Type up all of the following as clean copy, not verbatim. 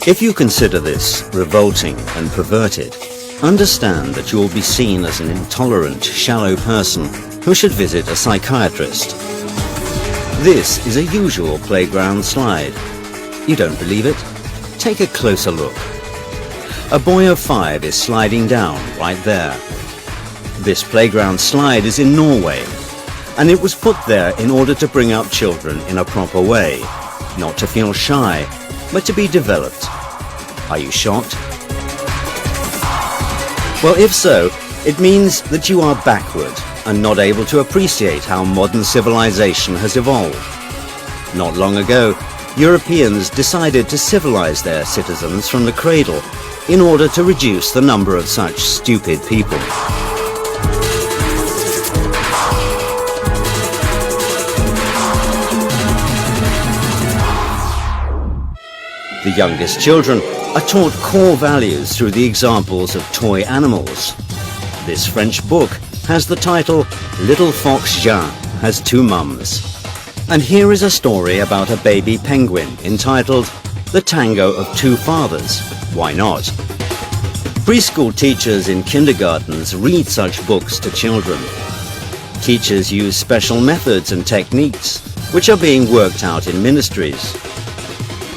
If you consider this revolting and perverted, understand that you will be seen as an intolerant, shallow person who should visit a psychiatrist. This is a usual playground slide. You don't believe it? Take a closer look. A boy of 5 is sliding down right there. This playground slide is in Norway, and it was put there in order to bring up children in a proper way, not to feel shy, but to be developed. Are you shocked? Well, if so, it means that you are backward and not able to appreciate how modern civilization has evolved. Not long ago, Europeans decided to civilize their citizens from the cradle in order to reduce the number of such stupid people. The youngest children are taught core values through the examples of toy animals. This French book has the title Little Fox Jean Has Two Mums. And here is a story about a baby penguin entitled The Tango of Two Fathers. Why not? Preschool teachers in kindergartens read such books to children. Teachers use special methods and techniques which are being worked out in ministries.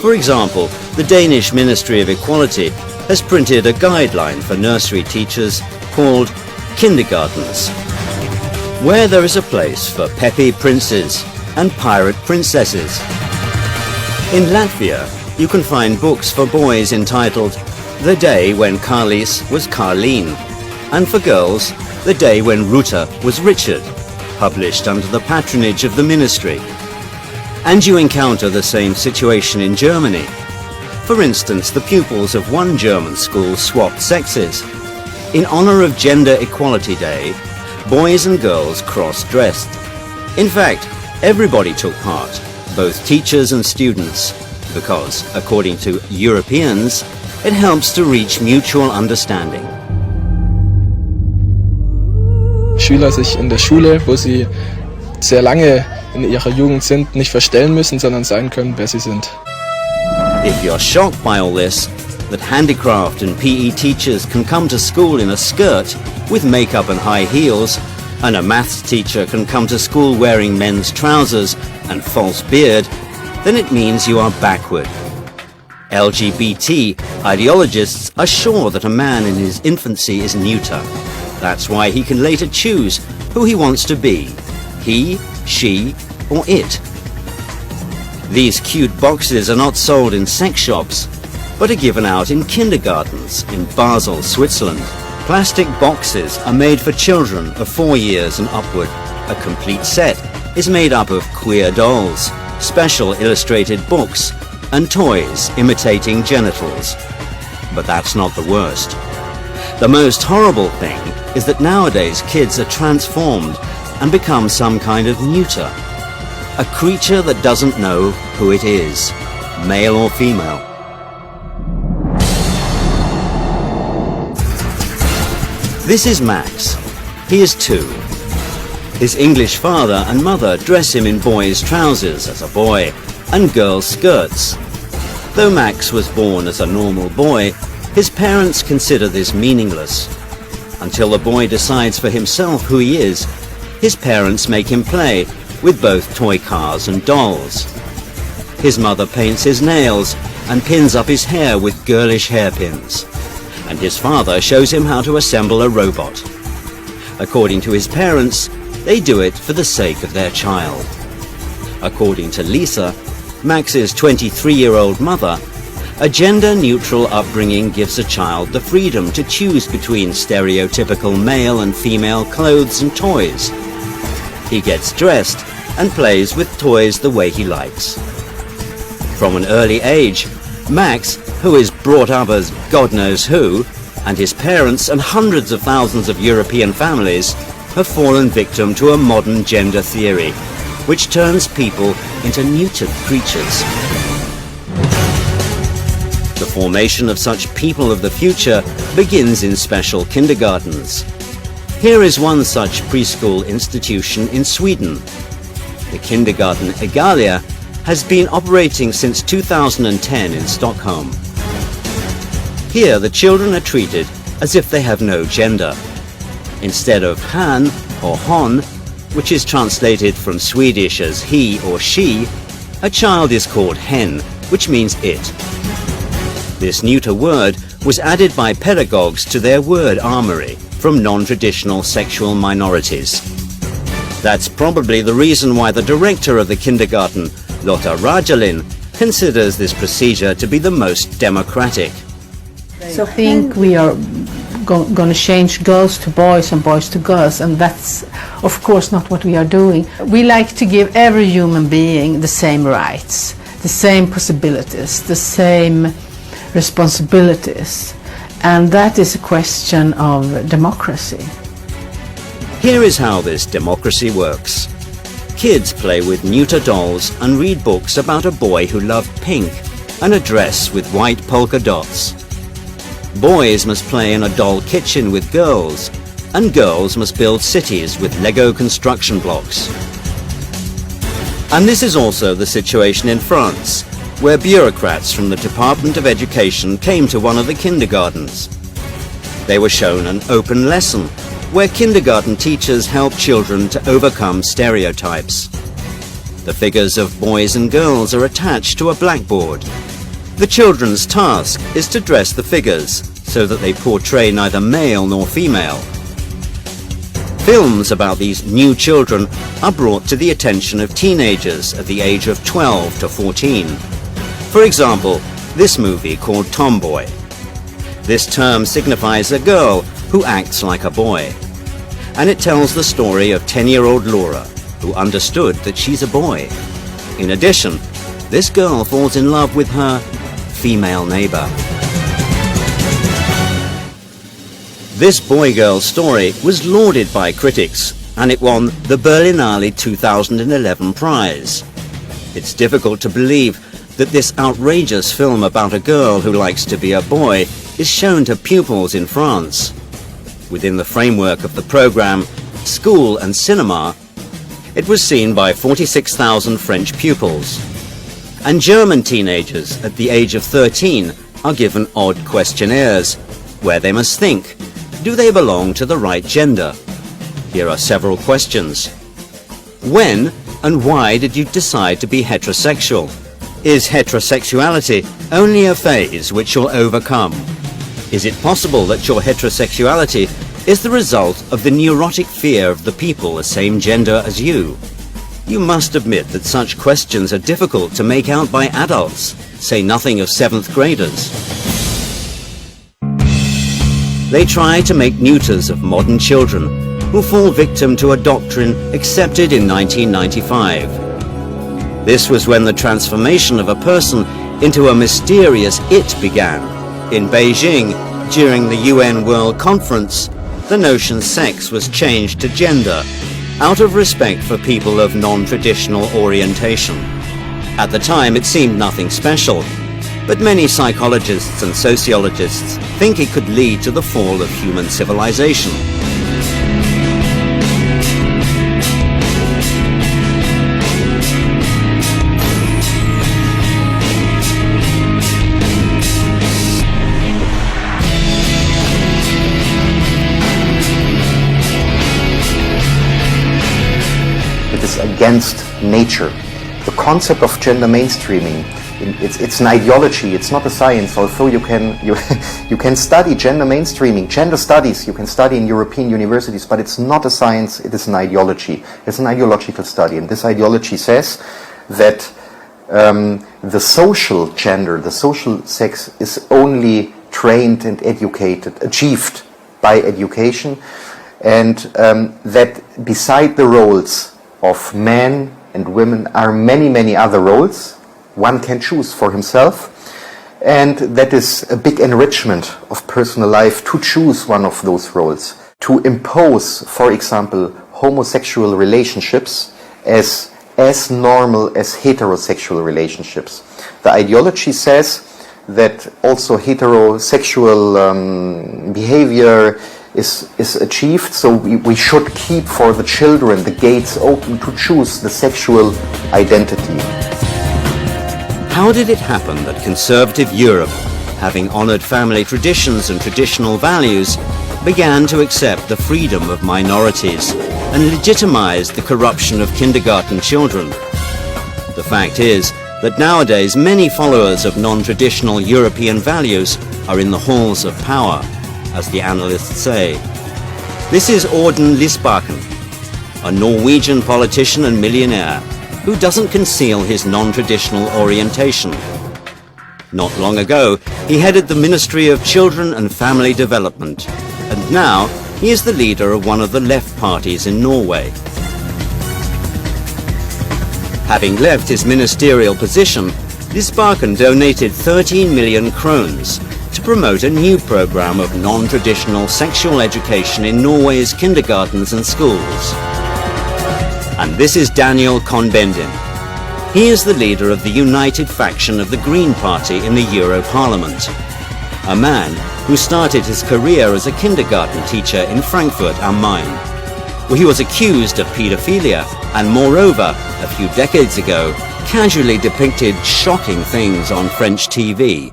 For example, the Danish Ministry of Equality has printed a guideline for nursery teachers called Kindergartens, where there is a place for peppy princes and pirate princesses. In Latvia, you can find books for boys entitled The Day When Carlis Was Carleen, and for girls, The Day When Ruta Was Richard, published under the patronage of the ministry. And you encounter the same situation in Germany. For instance, the pupils of one German school swapped sexes. In honor of Gender Equality Day, boys and girls cross-dressed. In fact, everybody took part, both teachers and students, because, according to Europeans, it helps to reach mutual understanding. Schüler sich in der Schule, wo sie sehr lange in ihrer Jugend sind, nicht verstellen müssen, sondern sein können, wer sie sind. If you're shocked by all this, that handicraft and PE teachers can come to school in a skirt with makeup and high heels, and a maths teacher can come to school wearing men's trousers and false beard, then it means you are backward. LGBT ideologists are sure that a man in his infancy is neuter. That's why he can later choose who he wants to be, he, she, or it. These cute boxes are not sold in sex shops, but are given out in kindergartens in Basel, Switzerland. Plastic boxes are made for children of 4 years and upward. A complete set is made up of queer dolls, special illustrated books, and toys imitating genitals. But that's not the worst. The most horrible thing is that nowadays kids are transformed and become some kind of neuter. A creature that doesn't know who it is, male or female. This is Max. He is 2. His English father and mother dress him in boys' trousers as a boy and girls' skirts. Though Max was born as a normal boy, his parents consider this meaningless. Until the boy decides for himself who he is, his parents make him play with both toy cars and dolls. His mother paints his nails and pins up his hair with girlish hairpins. And his father shows him how to assemble a robot. According to his parents, they do it for the sake of their child. According to Lisa, Max's 23-year-old mother, a gender-neutral upbringing gives a child the freedom to choose between stereotypical male and female clothes and toys. He gets dressed and plays with toys the way he likes. From an early age, Max, who is brought up as God knows who, and his parents and hundreds of thousands of European families have fallen victim to a modern gender theory, which turns people into neutered creatures. The formation of such people of the future begins in special kindergartens. Here is one such preschool institution in Sweden. The kindergarten Egalia has been operating since 2010 in Stockholm. Here the children are treated as if they have no gender. Instead of han or hon, which is translated from Swedish as he or she, a child is called hen, which means it. This neuter word was added by pedagogues to their word armory from non-traditional sexual minorities. That's probably the reason why the director of the kindergarten, Lotta Rajalin, considers this procedure to be the most democratic. So I think we are going to change girls to boys and boys to girls, and that's of course not what we are doing. We like to give every human being the same rights, the same possibilities, the same responsibilities, and that is a question of democracy. Here is how this democracy works. Kids play with neuter dolls and read books about a boy who loved pink and a dress with white polka dots. Boys must play in a doll kitchen with girls, and girls must build cities with Lego construction blocks. And this is also the situation in France, where bureaucrats from the Department of Education came to one of the kindergartens. They were shown an open lesson, where kindergarten teachers help children to overcome stereotypes. The figures of boys and girls are attached to a blackboard. The children's task is to dress the figures so that they portray neither male nor female. Films about these new children are brought to the attention of teenagers at the age of 12 to 14. For example, this movie called Tomboy. This term signifies a girl who acts like a boy. And it tells the story of 10-year-old Laura, who understood that she's a boy. In addition, this girl falls in love with her female neighbor. This boy-girl story was lauded by critics, and it won the Berlinale 2011 prize. It's difficult to believe that this outrageous film about a girl who likes to be a boy is shown to pupils in France. Within the framework of the program School and Cinema, it was seen by 46,000 French pupils. And German teenagers at the age of 13 are given odd questionnaires, where they must think, do they belong to the right gender? Here are several questions. When and why did you decide to be heterosexual? Is heterosexuality only a phase which you'll overcome? Is it possible that your heterosexuality is the result of the neurotic fear of the people the same gender as you? You must admit that such questions are difficult to make out by adults, say nothing of 7th graders. They try to make neuters of modern children who fall victim to a doctrine accepted in 1995. This was when the transformation of a person into a mysterious it began. In Beijing, during the UN World Conference, the notion sex was changed to gender, out of respect for people of non-traditional orientation. At the time, it seemed nothing special, but many psychologists and sociologists think it could lead to the fall of human civilization. Against nature. The concept of gender mainstreaming, it's an ideology, it's not a science, although you can study gender mainstreaming, gender studies, you can study in European universities, but it's not a science, it is an ideology. It's an ideological study, and this ideology says that the social gender, the social sex is only trained and educated, achieved by education, and that beside the roles of men and women are many, many other roles one can choose for himself, and that is a big enrichment of personal life to choose one of those roles. To impose, for example, homosexual relationships as normal as heterosexual relationships. The ideology says that also heterosexual behavior is achieved, so we should keep for the children the gates open to choose the sexual identity. How did it happen that conservative Europe having honoured family traditions and traditional values, began to accept the freedom of minorities and legitimised the corruption of kindergarten children. The fact is that nowadays many followers of non-traditional European values are in the halls of power, as the analysts say. This is Auden Lysbakken, a Norwegian politician and millionaire who doesn't conceal his non-traditional orientation. Not long ago, he headed the Ministry of Children and Family Development, and now he is the leader of one of the left parties in Norway. Having left his ministerial position, Lysbakken donated 13 million krones to promote a new program of non-traditional sexual education in Norway's kindergartens and schools. And this is Daniel Cohn-Bendit. He is the leader of the united faction of the Green Party in the Euro Parliament, a man who started his career as a kindergarten teacher in Frankfurt am Main, where he was accused of paedophilia and, moreover, a few decades ago, casually depicted shocking things on French TV.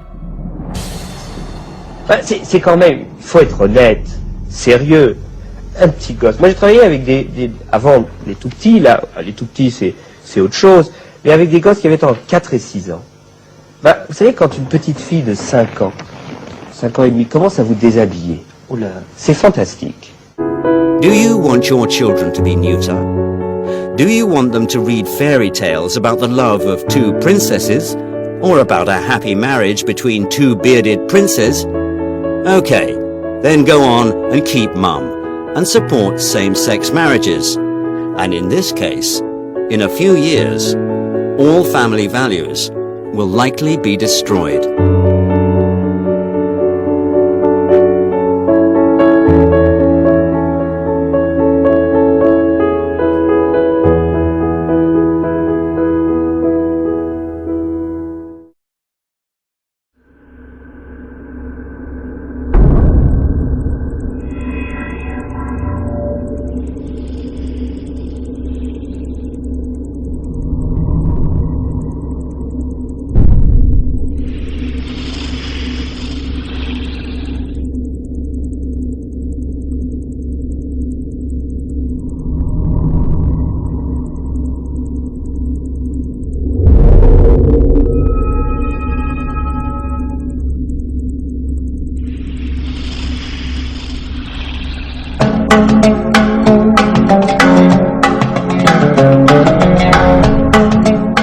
C'est quand même, il faut être honnête, sérieux, un petit gosse. Moi j'ai travaillé avec avant les tout petits, là, les tout petits c'est autre chose, mais avec des gosses qui avaient entre 4 et 6 ans. Vous savez, quand une petite fille de 5 ans et demi commence à vous déshabiller, oh là, c'est fantastique. Do you want your children to be neuter? Do you want them to read fairy tales about the love of 2 princesses, or about a happy marriage between 2 bearded princes? Okay, then go on and keep mum, and support same-sex marriages. And in this case, in a few years, all family values will likely be destroyed.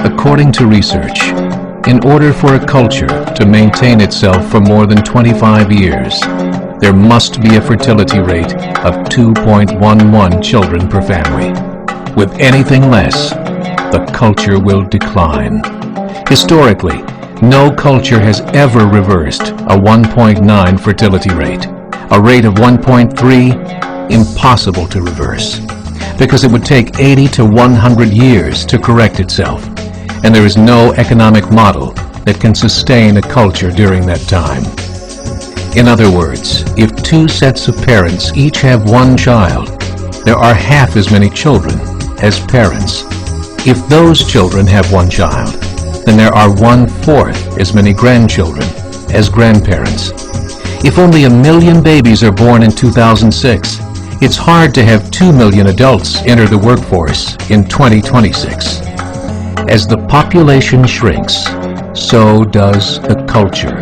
According to research, in order for a culture to maintain itself for more than 25 years, there must be a fertility rate of 2.11 children per family. With anything less, the culture will decline. Historically, no culture has ever reversed a 1.9 fertility rate. A rate of 1.3, impossible to reverse, because it would take 80 to 100 years to correct itself, and there is no economic model that can sustain a culture during that time. In other words, if 2 sets of parents each have 1 child, there are half as many children as parents. If those children have 1 child, then there are 1/4 as many grandchildren as grandparents. If only 1 million babies are born in 2006, it's hard to have 2 million adults enter the workforce in 2026. As the population shrinks, so does the culture.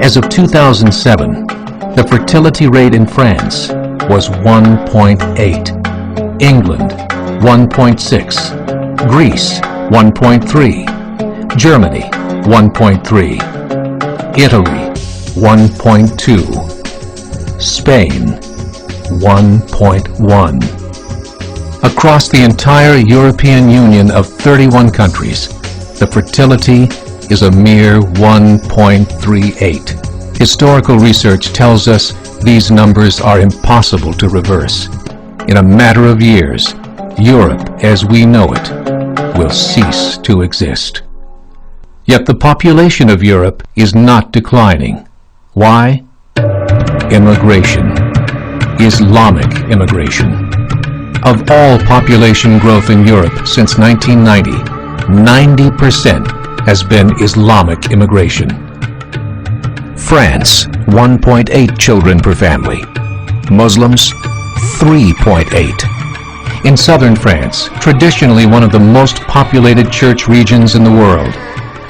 As of 2007, the fertility rate in France was 1.8, England 1.6, Greece 1.3, Germany 1.3, Italy 1.2, Spain 1.1. Across the entire European Union of 31 countries, the fertility is a mere 1.38. Historical research tells us these numbers are impossible to reverse. In a matter of years, Europe as we know it will cease to exist. Yet the population of Europe is not declining. Why? Immigration. Islamic immigration. Of all population growth in Europe since 1990, 90% has been Islamic immigration. France, 1.8 children per family. Muslims, 3.8. In southern France, traditionally one of the most populated church regions in the world,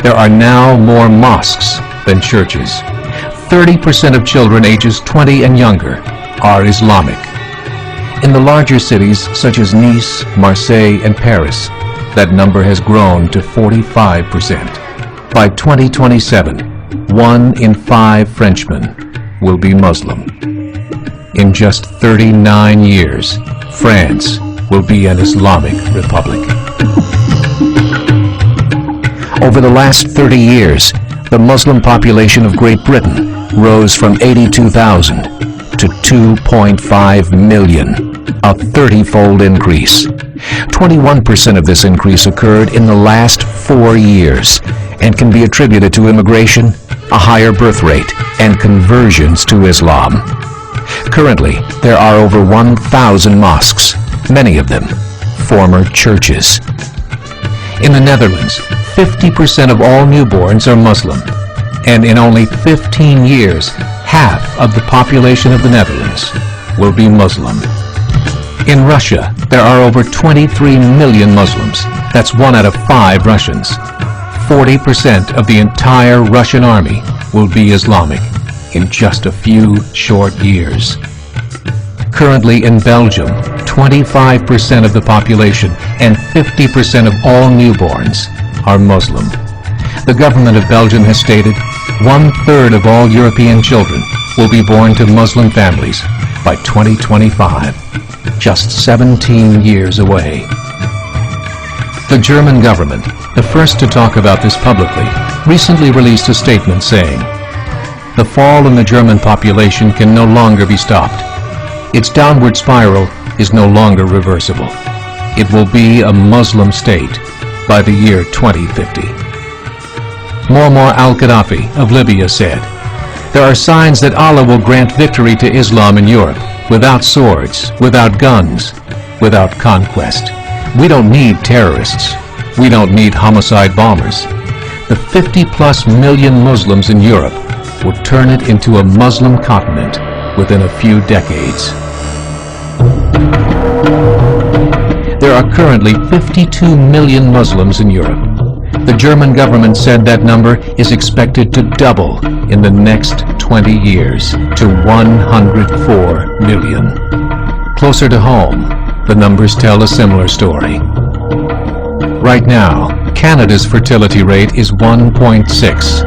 there are now more mosques than churches. 30% of children ages 20 and younger are Islamic. In the larger cities such as Nice, Marseille, and Paris, that number has grown to 45%. By 2027, 1 in 5 Frenchmen will be Muslim. In just 39 years, France will be an Islamic republic. Over the last 30 years, the Muslim population of Great Britain rose from 82,000 to 2.5 million, a 30-fold increase. 21% of this increase occurred in the last 4 years and can be attributed to immigration, a higher birth rate, and conversions to Islam. Currently, there are over 1,000 mosques, many of them former churches. In the Netherlands, 50% of all newborns are Muslim, and in only 15 years, half of the population of the Netherlands will be Muslim. In Russia, there are over 23 million Muslims. That's 1 out of 5 Russians. 40% of the entire Russian army will be Islamic in just a few short years. Currently in Belgium, 25% of the population and 50% of all newborns are Muslim. The government of Belgium has stated 1/3 of all European children will be born to Muslim families by 2025, just 17 years away. The German government, the first to talk about this publicly, recently released a statement saying, "The fall in the German population can no longer be stopped. Its downward spiral is no longer reversible. It will be a Muslim state by the year 2050. Muammar al-Gaddafi of Libya said, "There are signs that Allah will grant victory to Islam in Europe, without swords, without guns, without conquest. We don't need terrorists. We don't need homicide bombers. The 50+ million Muslims in Europe will turn it into a Muslim continent within a few decades." There are currently 52 million Muslims in Europe. The German government said that number is expected to double in the next 20 years to 104 million. Closer to home, the numbers tell a similar story. Right now, Canada's fertility rate is 1.6,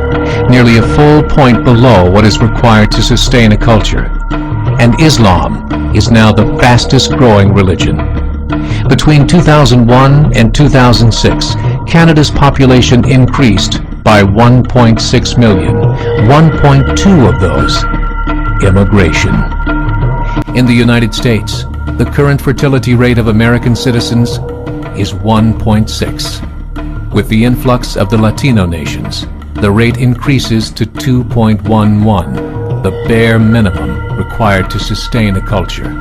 nearly a full point below what is required to sustain a culture. And Islam is now the fastest growing religion. Between 2001 and 2006, Canada's population increased by 1.6 million, 1.2 of those immigration. In the United States, the current fertility rate of American citizens is 1.6. With the influx of the Latino nations, the rate increases to 2.11, the bare minimum required to sustain a culture.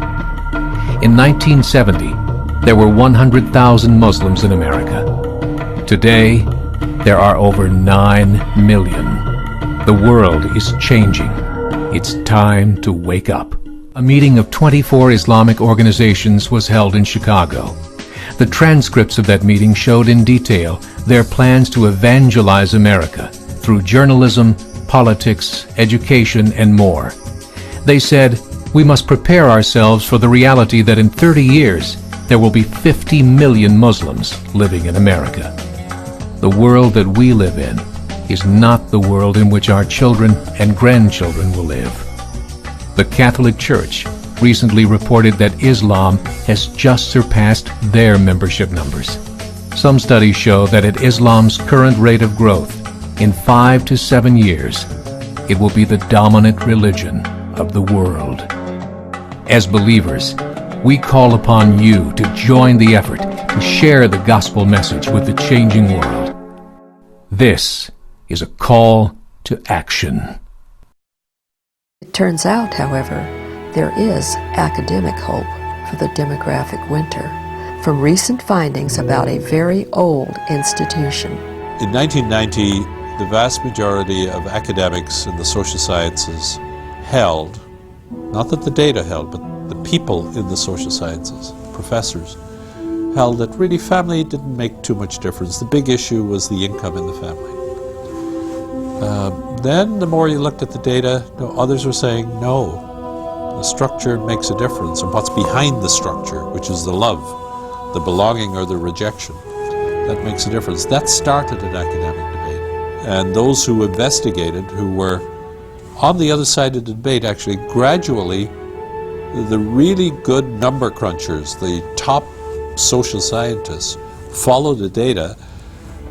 In 1970, there were 100,000 Muslims in America. Today, there are over 9 million. The world is changing. It's time to wake up. A meeting of 24 Islamic organizations was held in Chicago. The transcripts of that meeting showed in detail their plans to evangelize America through journalism, politics, education, and more. They said, "We must prepare ourselves for the reality that in 30 years, there will be 50 million Muslims living in America. The world that we live in is not the world in which our children and grandchildren will live." The Catholic Church recently reported that Islam has just surpassed their membership numbers. Some studies show that at Islam's current rate of growth, in 5 to 7 years, it will be the dominant religion of the world. As believers, we call upon you to join the effort to share the gospel message with the changing world. This is a call to action. It turns out, however, there is academic hope for the demographic winter from recent findings about a very old institution. In 1990, the vast majority of academics in the social sciences held, not that the data held, but the people in the social sciences, professors, held that really family didn't make too much difference. The big issue was the income in the family. Then the more you looked at the data, others were saying, no, the structure makes a difference, and what's behind the structure, which is the love, the belonging or the rejection, that makes a difference. That started an academic debate. And those who investigated, who were on the other side of the debate, actually gradually, the really good number crunchers, the top social scientists, follow the data,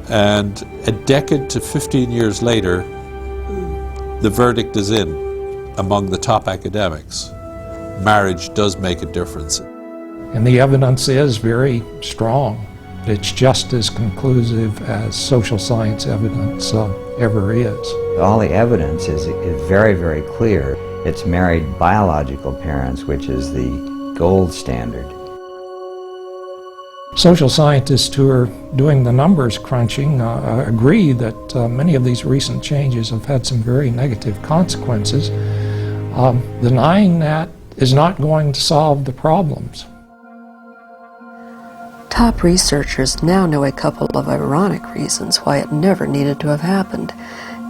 and a decade to 15 years later, the verdict is in among the top academics. Marriage does make a difference. And the evidence is very strong. It's just as conclusive as social science evidence ever is. All the evidence is very, very clear. It's married biological parents, which is the gold standard. Social scientists who are doing the numbers crunching agree that many of these recent changes have had some very negative consequences. Denying that is not going to solve the problems. Top researchers now know a couple of ironic reasons why it never needed to have happened,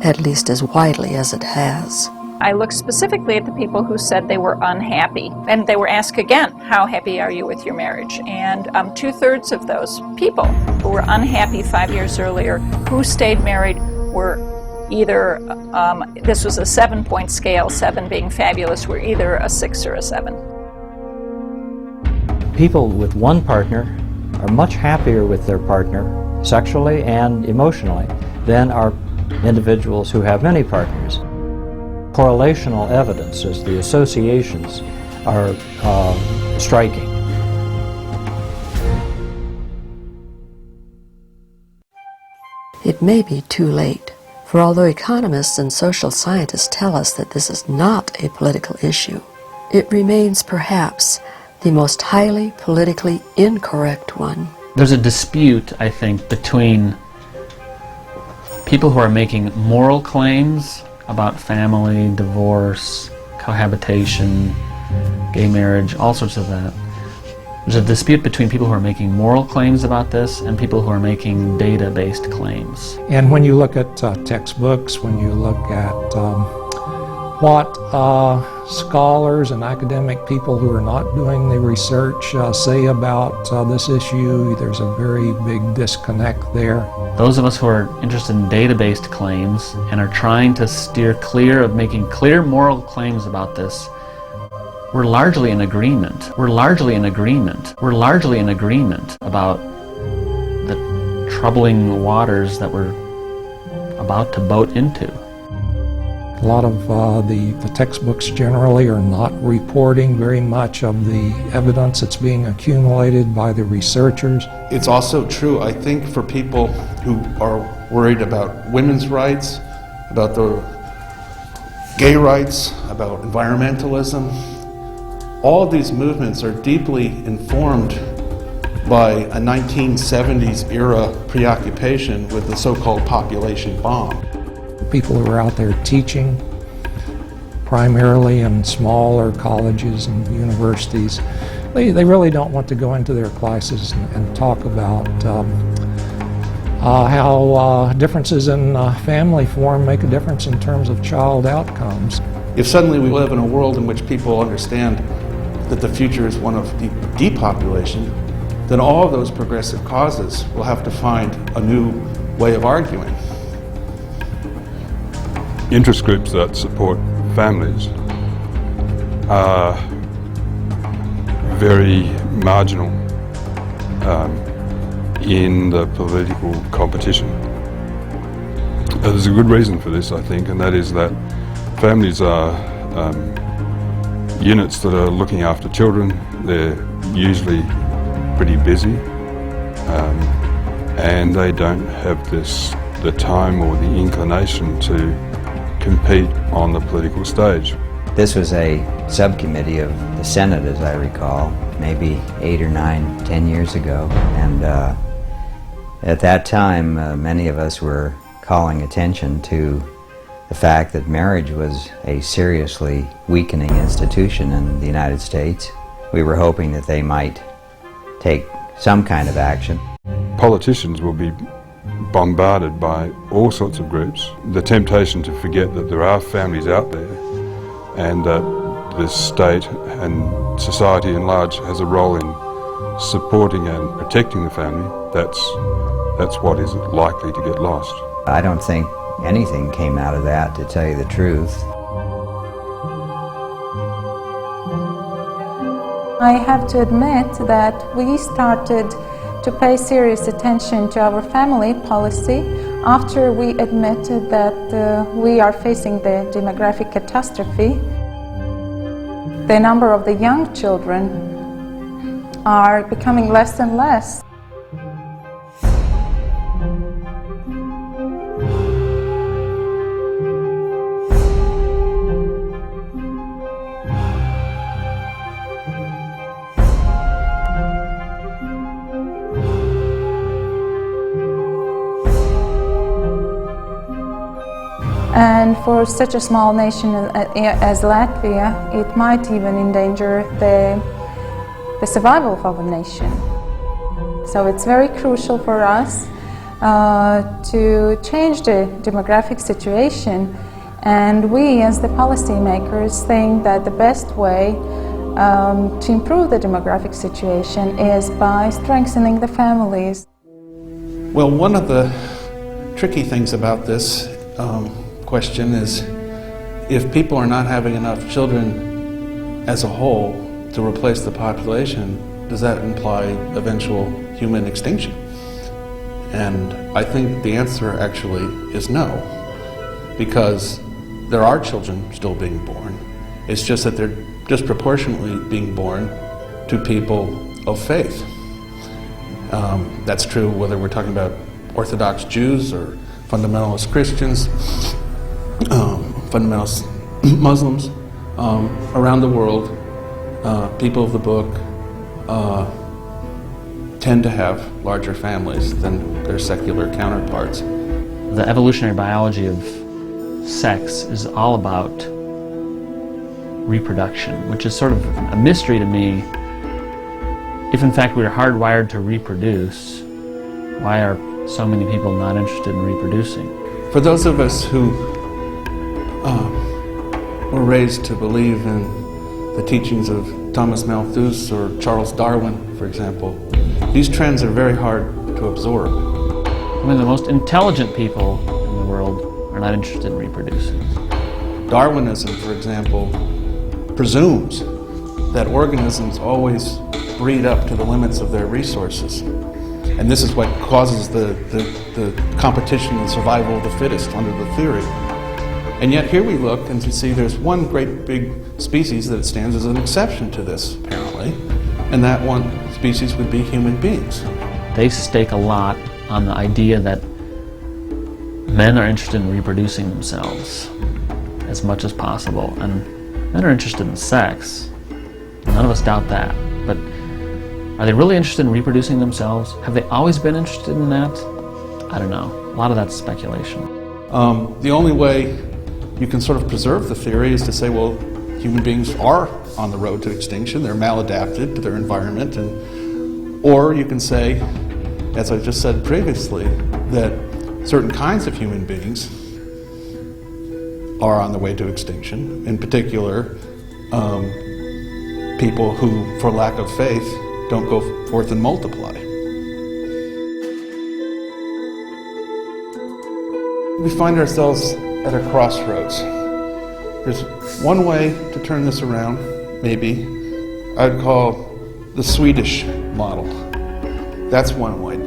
at least as widely as it has. I looked specifically at the people who said they were unhappy, and they were asked again, how happy are you with your marriage? And 2/3 of those people who were unhappy 5 years earlier, who stayed married, were either, this was a 7-point scale, 7 being fabulous, were either a 6 or a 7. People with one partner are much happier with their partner sexually and emotionally than are individuals who have many partners. Correlational evidence, as the associations, are striking. It may be too late, for although economists and social scientists tell us that this is not a political issue, it remains perhaps the most highly politically incorrect one. There's a dispute, I think, between people who are making moral claims about family, divorce, cohabitation, gay marriage, all sorts of that. There's a dispute between people who are making moral claims about this and people who are making data-based claims. And when you look at textbooks, when you look at what scholars and academic people who are not doing the research say about this issue, there's a very big disconnect there. Those of us who are interested in data-based claims and are trying to steer clear of making clear moral claims about this, we're largely in agreement. We're largely in agreement. We're largely in agreement about the troubling waters that we're about to boat into. A lot of the textbooks generally are not reporting very much of the evidence that's being accumulated by the researchers. It's also true, I think, for people who are worried about women's rights, about the gay rights, about environmentalism. All of these movements are deeply informed by a 1970s era preoccupation with the so-called population bomb. People who are out there teaching, primarily in smaller colleges and universities, they really don't want to go into their classes and talk about how differences in family form make a difference in terms of child outcomes. If suddenly we live in a world in which people understand that the future is one of depopulation, then all of those progressive causes will have to find a new way of arguing. Interest groups that support families are very marginal in the political competition. There's a good reason for this, I think, and that is that families are units that are looking after children. They're usually pretty busy, and they don't have the time or the inclination to compete on the political stage. This was a subcommittee of the Senate, as I recall, maybe 8 or 9, 10 years ago. And at that time, many of us were calling attention to the fact that marriage was a seriously weakening institution in the United States. We were hoping that they might take some kind of action. Politicians will be bombarded by all sorts of groups. The temptation to forget that there are families out there and that the state and society in large has a role in supporting and protecting the family. That's what is likely to get lost. I don't think anything came out of that, to tell you the truth. I have to admit that we started to pay serious attention to our family policy after we admitted that we are facing the demographic catastrophe. The number of the young children are becoming less and less. And for such a small nation as Latvia, it might even endanger the survival of our nation. So it's very crucial for us to change the demographic situation. And we, as the policymakers, think that the best way to improve the demographic situation is by strengthening the families. Well, one of the tricky things about this question is, if people are not having enough children as a whole to replace the population, does that imply eventual human extinction? And I think the answer actually is no, because there are children still being born. It's just that they're disproportionately being born to people of faith. That's true whether we're talking about Orthodox Jews or fundamentalist Christians, fundamentalist Muslims. Around the world, people of the book tend to have larger families than their secular counterparts. The evolutionary biology of sex is all about reproduction, which is sort of a mystery to me. If in fact we are hardwired to reproduce, why are so many people not interested in reproducing? For those of us who were raised to believe in the teachings of Thomas Malthus or Charles Darwin, for example, these trends are very hard to absorb. I mean, the most intelligent people in the world are not interested in reproducing. Darwinism, for example, presumes that organisms always breed up to the limits of their resources. And this is what causes the competition and survival of the fittest under the theory. And yet here we look and see there's one great big species that stands as an exception to this, apparently, and that one species would be human beings. They stake a lot on the idea that men are interested in reproducing themselves as much as possible, and men are interested in sex. None of us doubt that, but are they really interested in reproducing themselves? Have they always been interested in that? I don't know. A lot of that's speculation. The only way you can sort of preserve the theory is to say, well, human beings are on the road to extinction. They're maladapted to their environment. Or you can say, as I just said previously, that certain kinds of human beings are on the way to extinction. In particular, people who, for lack of faith, don't go forth and multiply. We find ourselves at a crossroads. There's one way to turn this around, maybe, I'd call the Swedish model. That's one way.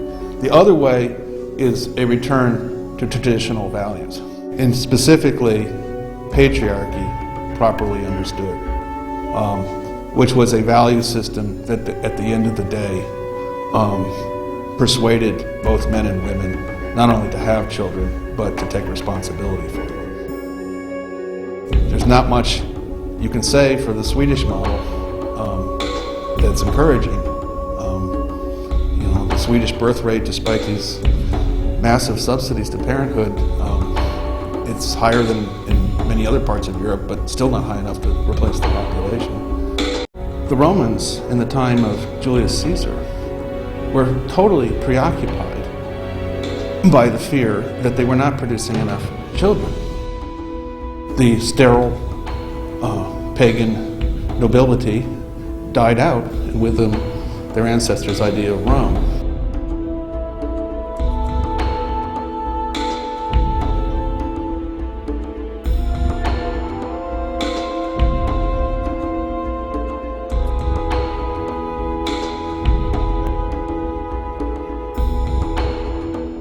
The other way is a return to traditional values, and specifically patriarchy, properly understood, which was a value system that at the end of the day persuaded both men and women not only to have children, but to take responsibility for them. There's not much you can say for the Swedish model that's encouraging. The Swedish birth rate, despite these massive subsidies to parenthood. It's higher than in many other parts of Europe, but still not high enough to replace the population. The Romans in the time of Julius Caesar were totally preoccupied by the fear that they were not producing enough children. The sterile pagan nobility died out, and with them their ancestors' idea of Rome.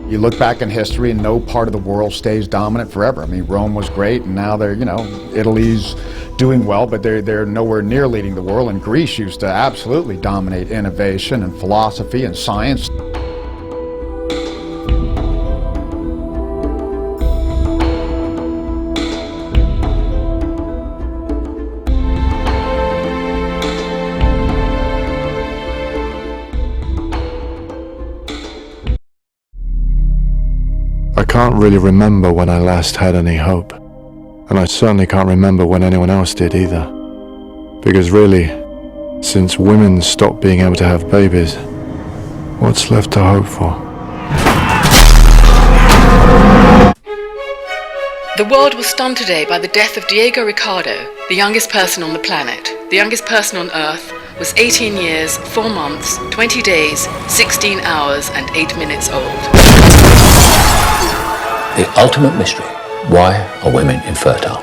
You look back in history and no part of the world stays dominant forever. I mean, Rome was great, and now they're, Italy's doing well, but they're nowhere near leading the world. And Greece used to absolutely dominate innovation and philosophy and science. I can't really remember when I last had any hope, and I certainly can't remember when anyone else did either. Because really, since women stopped being able to have babies, what's left to hope for? The world was stunned today by the death of Diego Ricardo, the youngest person on the planet. The youngest person on Earth was 18 years, 4 months, 20 days, 16 hours and 8 minutes old. The ultimate mystery. Why are women infertile?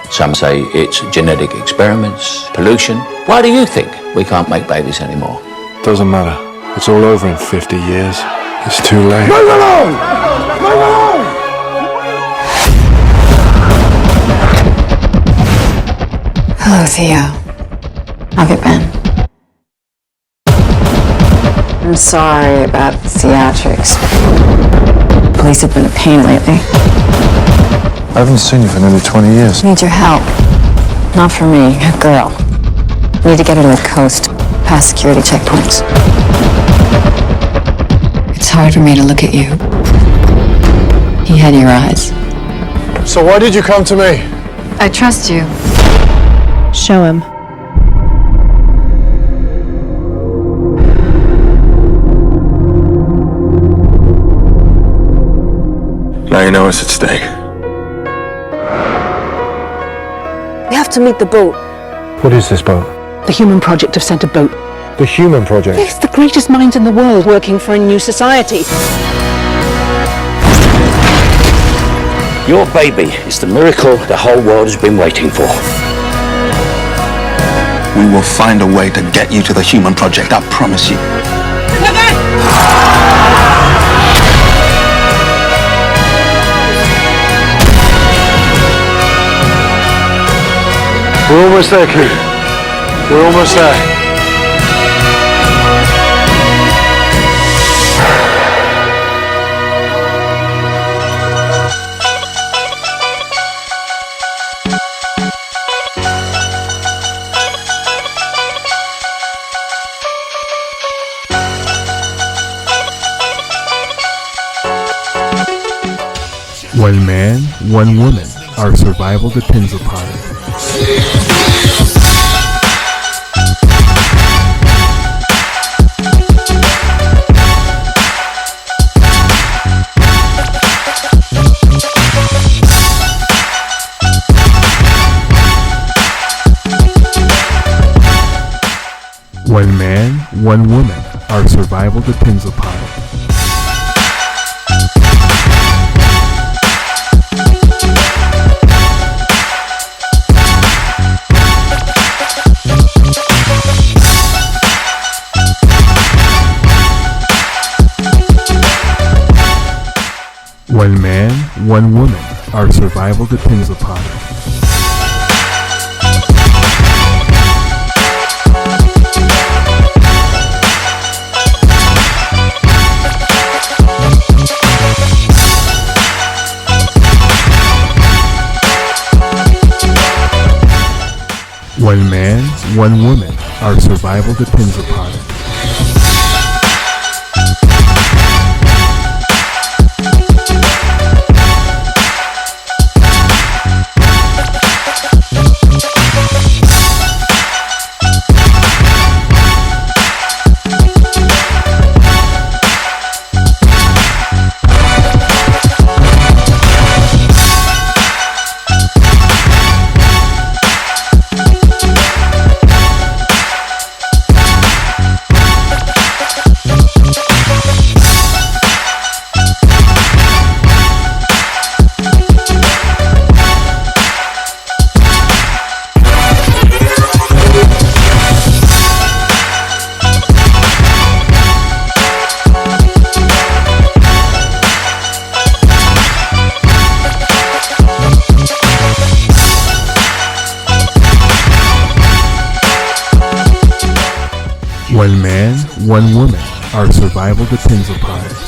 Some say it's genetic experiments, pollution. Why do you think we can't make babies anymore? Doesn't matter. It's all over in 50 years. It's too late. Move along! Move along! Hello, Theo. How've you been? I'm sorry about the theatrics. Police have been a pain lately. I haven't seen you for nearly 20 years. Need your help. Not for me, a girl. Need to get her to the coast, past security checkpoints. It's hard for me to look at you. He had your eyes. So why did you come to me? I trust you. Show him. Now you know what's at stake. We have to meet the boat. What is this boat? The Human Project have sent a boat. The Human Project? Yes, the greatest minds in the world working for a new society. Your baby is the miracle the whole world has been waiting for. We will find a way to get you to the Human Project, I promise you. We're almost there, kid. We're almost there. One man, one woman. Our survival depends upon it. One man, one woman. Our survival depends upon it. One man, one woman. Our survival depends upon it. One man, one woman. Our survival depends upon it. One man, one woman. Our survival depends upon it.